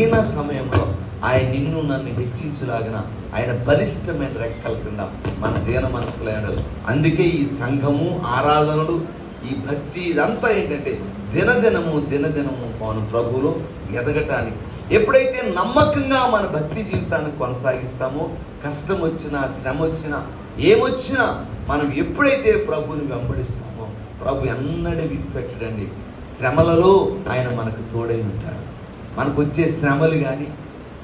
సమయంలో ఆయన నిన్ను నన్ను హెచ్చించులాగిన ఆయన బలిష్టమైన రెక్కల కింద మన దీన మనసుకులైన. అందుకే ఈ సంఘము, ఆరాధనలు, ఈ భక్తి ఇదంతా ఏంటంటే దినదినము మనం ప్రభువులో ఎదగటానికి. ఎప్పుడైతే నమ్మకంగా మన భక్తి జీవితాన్ని కొనసాగిస్తామో, కష్టం వచ్చినా, శ్రమ వచ్చినా, ఏమొచ్చినా మనం ఎప్పుడైతే ప్రభువుని వెంబడిస్తామో, ప్రభు ఎన్నడూ విడిచిపెట్టడండి. శ్రమలలో ఆయన మనకు తోడై ఉంటాడు. మనకు వచ్చే శ్రమలు కానీ,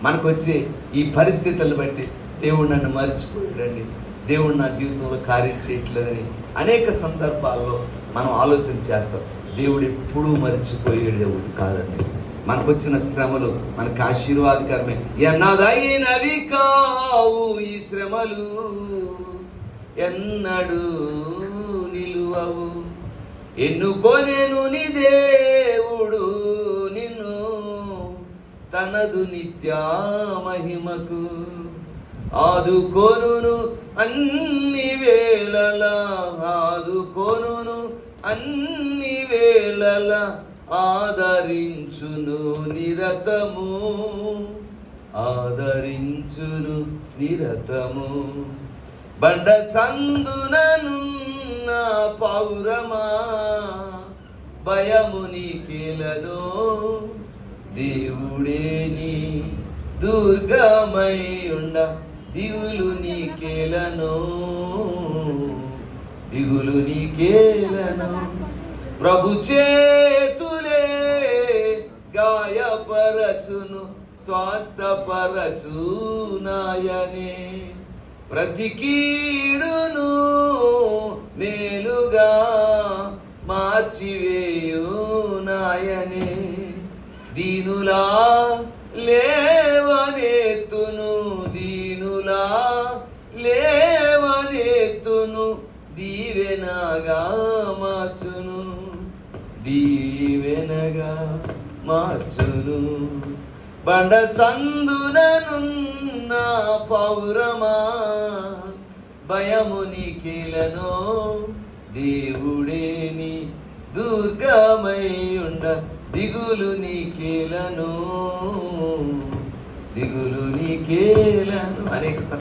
మనకు వచ్చే ఈ పరిస్థితులను బట్టి దేవుడు నన్ను మర్చిపోయాడండి, దేవుడు నా జీవితంలో కార్యం చేయట్లేదని అనేక సందర్భాల్లో మనం ఆలోచన చేస్తాం. దేవుడు ఎప్పుడూ మర్చిపోయే దేవుడు కాదండి. మనకు వచ్చిన శ్రమలు మనకు ఆశీర్వాదకరమే. ఎన్నదైనవి కావు ఈ శ్రమలు, ఎన్నడూ నిలువవు. ఎన్నుకోనేను నీ దేవుడు నిన్ను తనదు నిత్యా మహిమకు. ఆదుకోనును అన్ని వేళలా, ఆదుకోనును అన్ని వేళలా, ఆదరించును నిరతము, ఆదరించును నిరతము. బండ సందుననున్న పౌరమా, భయము నీకేలను, దేవుడే నీ దుర్గమై ఉండ, దిగులు నీకేలను, దిగులు నీకేలను. ప్రభు చేతులే గాయపరచును, స్వస్థపరచునాయనే. ప్రతి కీడును మేలుగా మార్చివేయునాయనే. దీనులా లేవనెత్తును, దీనులా లేవనెత్తును, దీవెనగా మార్చును, దీవెనగా మార్చును. బండ సందుననున్న పౌరమా, భయము నీకేలను, దేవుడే నీ దుర్గమై ఉండ, దిగులు నీకేలను, దిగులు నీకేలను. అనేక